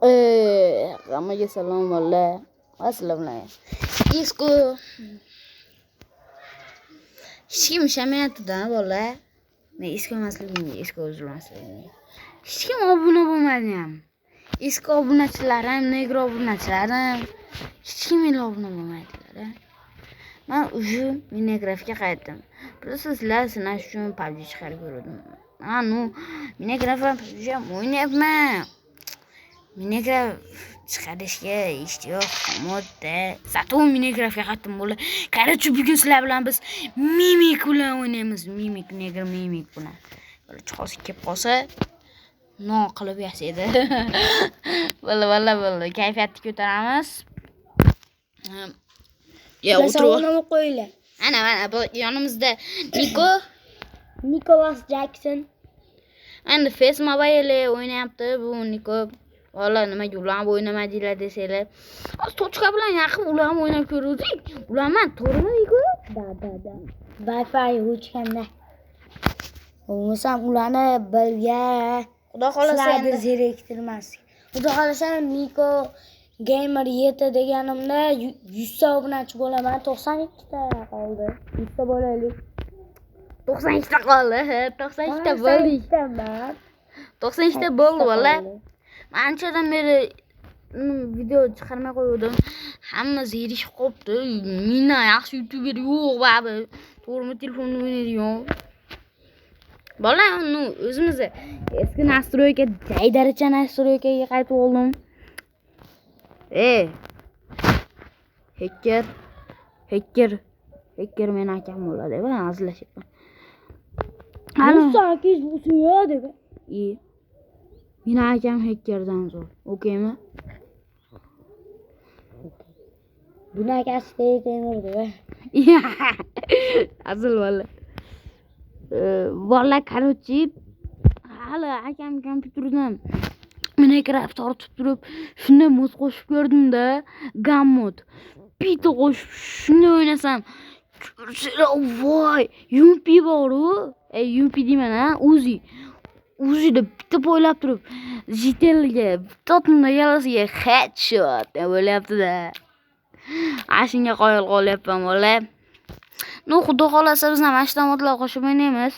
Hammaga salom valla. Assalomu Isko. Hech kim ishlamayapti-da valla. Men isko emasligimga, isko o'zilmasligimga. Hech kim obuna bo'lmadi ham. Isko obunachilarim, negro obunachilarim. Hech kim obuna bo'lmaydilar. Men уже Minecraftga qaytdim. Просто sizlar sinash uchun PUBG chiqarib ko'rdim. Minecraft ham o'ynayapman. Minecraft chiqarishga ishtiyoq qilmoqda. Zato Minecraftga qaytdim bo'la. Qarachi bugun sizlar bilan biz mimik bilan o'ynaymiz. Mimik bilan. Böyle chiqosi kelib qolsa, no qilib yasaydi. Valla kayfiyatni ko'taramiz. Ya o'tirib qo'yinglar. Ana bu yonimizda Nicholas Jackson. Endi Face Mobile o'ynayapti bu Niko. Valla nimaga ular o'ynamadinglar desanglar. Tochka bilan yaqin ular o'ynab ko'rdik. Ularman to'g'rimi Niko? Da. Wi-Fi o'chganda. O'zim ularni birga Xudo xolasa endi zeriktirmas. Xudo xolasa Niko Gamer yeti deganimda 100 ta obunachi bo'laman. 92 ta qoldi. 100 ta bo'laylik. 92 ta qoldi. 92 ta bo'ldik. 92 ta bo'ldi valla. Men anchadan beri video chiqarmay qo'ydim. Hamma zerikib qopti. Mendan yaxshi youtuber yo'q babi. To'g'rimi telefonda o'ynaydigan. Bola, o'zimiz eski nastroyka, jaydaricha nastroykaga qaytib oldim. Hacker men akam bo'ladi, va azlashyapman. Musa akiz busiyo deb. Meni akam hackerdan zo'r. Okeymi? Bunaqasi deydi. Azil valla. Valla короче, hali akam kompyuterdan Minecraft tortib turib, shunda mod qo'shib ko'rdim-da, gam mod. Bitta qo'shib shunda o'ynasam, voy, Yumpi bor-ku. Yumpi deyman-a, Uzi'da bitta poylab turib, Jitelga bitta yalasiga headshot deb o'ylayapti-da. Shunga qoyil qolyapman valla. Xudo xolasa biz ham ashta modlar qo'shib o'ynaymiz.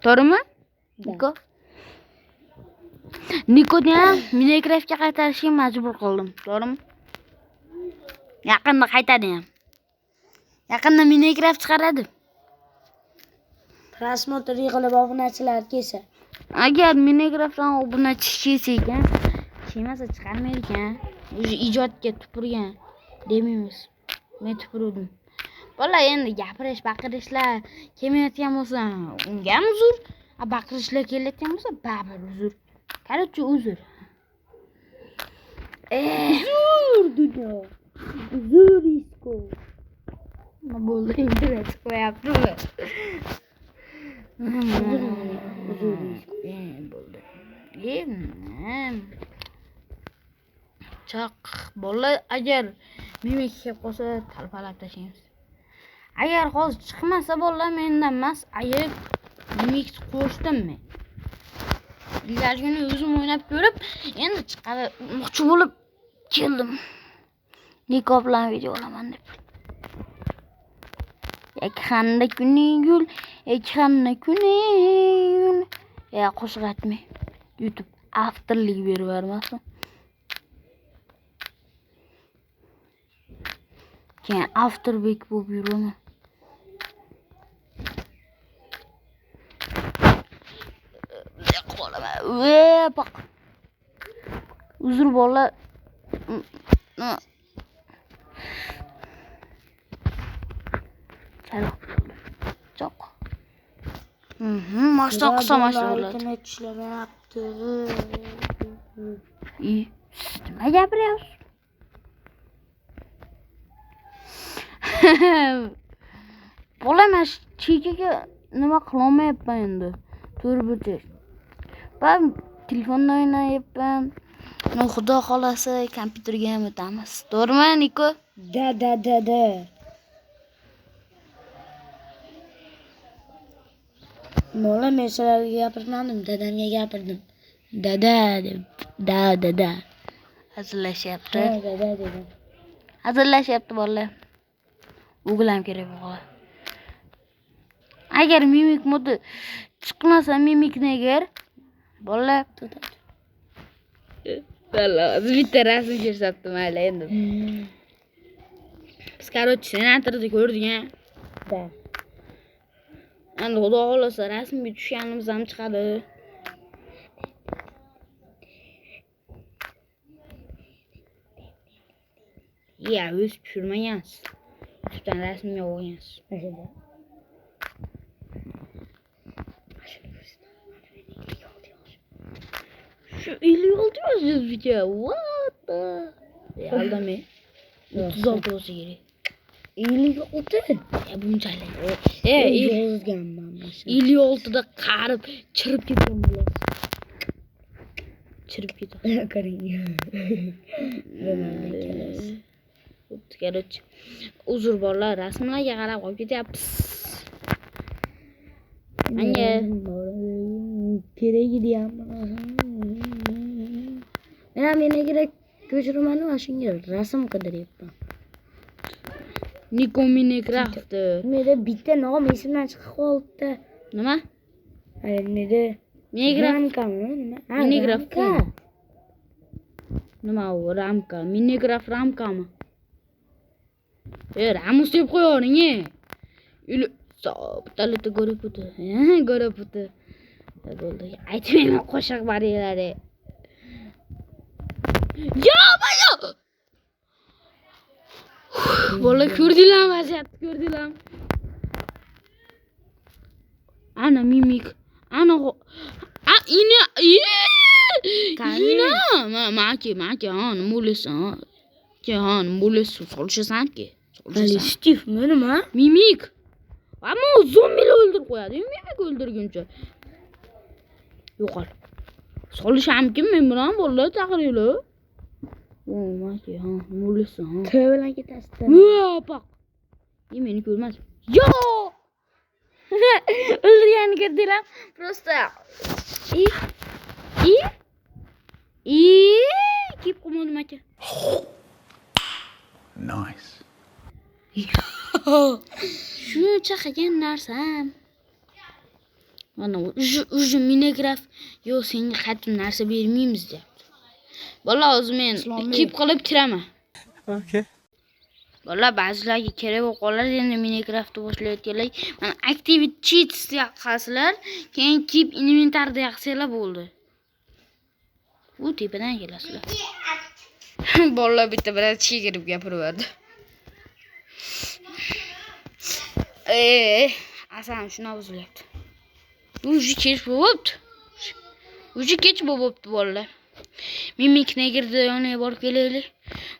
To'g'rimi? Nikoni Minecraftga qaytarishga majbur qildim. To'g'rimi? Yaqinda qaytadi ham. Yaqinda Minecraft chiqaradi. Prasмотр yig'ilib obunachilar kelsa. Agar Minecraftdan obunachi kelsa ekan, kelmasa chiqarmaydi ekan. O'zi ijodga tupurgan demaymiz. Men tupurdim. Bola endi gapirish, baqirishlar kelmayotgan bo'lsa, unga ham uzr. Baqirishlar kelayotgan bo'lsa, baribir uzr. Короче, uzr. Uzr dunyo. Uzr isko. Nima bo'ldi endi qo'yaptimi? Uzr isko. Bo'ldi. Choq bola agar mimik kelib qolsa talpalab tashlaymiz. Agar hozir chiqmasa bola mendan emas, ayib mimik qo'shdim men. Ilgarigini o'zim o'ynab ko'rib, endi chiqarmoqchi bo'lib keldim. Niko bilan video olaman deb. Ekranda kuningul. Qo'shiq aytmay. YouTube avtorlik berib bermasin. Keyin avtorbek bo'lib yuraman. Bak. Uzr bola. Çok. Maçtan kısa maçlar oldu. İyi. Nima gapiryapsiz? Bola men chekaga nima qilolmayapman endi. To'rbucha. Ben telefonda o'ynayapman. Xudo xolasa kompyuterga ham o'tamiz. To'g'rimi, Niko? Da. Mola men sizlarga gapirmadim, dadamga gapirdim. Dada deb Da. Hazırlashyapti. Da dedim. Hazırlashyapti bolalar. Google ham kerak bo'ladi. Agar mimik modi chiqmasa mimik neger bolalar. Valla bitta rasm ko'rsatdim mayli endi. Biz короче senatorda ko'rdik a. Da. Endi xudo xolasa rasmga tushganimiz ham chiqadi. Ya o'z tushirmagansiz. YouTube'dan rasmga olgansiz. Şu 56 yazıyoruz video. What the? Aldamay. 36 olsa gerek. 56. Ya bunchalik. Yozganman. 56'da qarib chirib ketgan bo'lasiz. Chirib ketadi. Qarang. Короче, uzr bolalar, rasmlarga qarab qolib ketyapmiz. Menga kerak deyapman. Men ham meni kerak ko'chirmani mana shunga rasm qidiryapman. Nico Minecraft. Menda bitta nom esimdan chiqib qoldi. Nima? Menda Minecraft. ramkami? Nima? Minecraft. Nima u ramka? Minecraft ramkami? Ramus deb qo'yavering. Uli bittalikda ko'rib o'ti. Ko'rib o'ti. Bo'ldi. Aytmayman qo'shiq baringlar. Yo, bayo. Bola ko'rdinglar vaziyatni ko'rdinglar. Ana mimik. Ana ina. Ina. Maki, han mulisan. Han mulisan solshasan-ki. Ali Steve nima? Mimik. Ammo zombilar o'ldirib qo'yadi. Mimik o'ldirguncha. Yo'qol. Solishamkin men bilan bolalar chaqiringlar. O, maki, ha, mulisan. To'y bilan ketasiz. Yo'q. Meni ko'rmas. Yo! O'ldirgani ko'rdinglar. Просто kep qo'ymadim aka. Nice. Shuncha qilgan narsam. Mana уже Minecraft yo senga qattiq narsa bermaymiz deyapti. Bola o'zim men kep qilib kiraman. Okay. Bola ba'zilarga kerak bo'lib qoladi endi Minecraftni boshlayotganlar. Mana activity cheats deya qilsizlar, keyin keep inventory deya qilsanglar bo'ldi. U tepadan kelasizlar. Bola bitta bilan chegirib gapiraverdi. Asam shuna buzilyapti. Uji kech bo'libdi. Uji kech bo'libdi bolalar. Mimik negirdi yoniga borib kelaylik.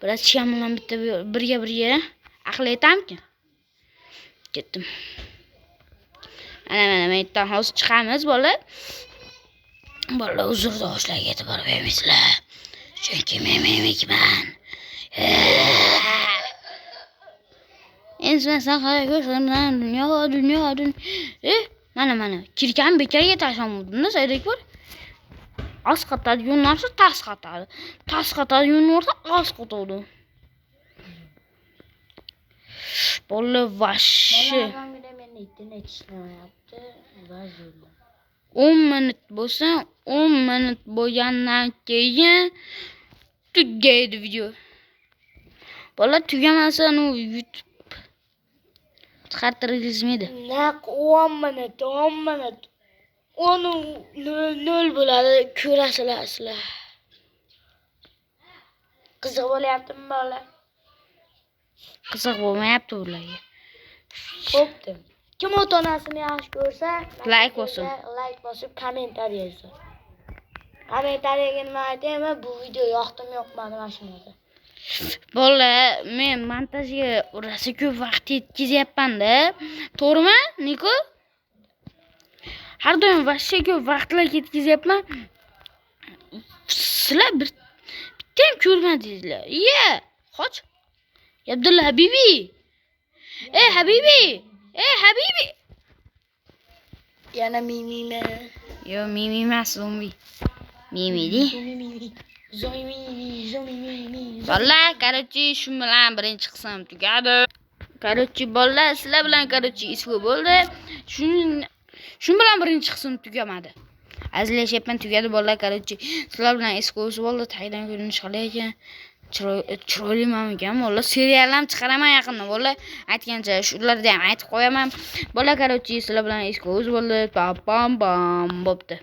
Biroz cham bilan bitta birga aql aytamki. Ketdim. Mana men yerdan hozir chiqamiz bolalar. Bolalar uzrdoshlarga e'tibor bermaysizlar. Chunki men mimikman. Endi sen qara ko'rsan dunyo. Mana kirgan bekarga tashlamoqdim-da, saydak bor. Asqatadigan narsa tasqatadi. Tasqatadigan narsa asqatadi. Bola vashi. 10 minut bo'lsa, 10 minut bo'lgandan keyin tugaydi video. Bola tugamasa u YouTube chiqartirgizmaydi. Naq 10 minut. 10:00 bo'ladi, ko'rasizlar sizlar. Qiziq bo'lyaptimi bola? Qiziq bo'lmayapti ularga. Xo'pdi. Kim ota-onasini yaxshi ko'rsa, Like bosin. Like bosib, kommentariy yozing. Kommentariyaga nima aytaymi? Bu video yoqdimi, yoqmadi mana shunday. Bola, men montajga rosa ko'p vaqt ketkazyapman-da. To'g'rimi, Niko? Har doim vaqtga ko'p vaqtlar ketkazyapman. Sizlar bitta ham ko'rmadingizlar. Qoch. Abdulla Habibi. Habibi. Yana mimimi. Yo, mimi emas, zombi. Mimi di. Zomi. Bolalar, короче, shu bilan birinchi qism tugadi. Короче, bolalar, sizlar bilan короче isku bo'ldi. Shu bilan birinchi qism tugamadi. Azlashyapman, tugadi bolalar, короче. Sizlar bilan isku bo'ldi. Tagdan ko'rinish qalay ekan? Chiroyliman ekan. Bolalar, serial ham chiqaraman yaqinda. Bolalar, aytgancha shularni ham aytib qo'yaman. Bolalar, короче, sizlar bilan isku bo'ldi. Pam pam pam bo'pti.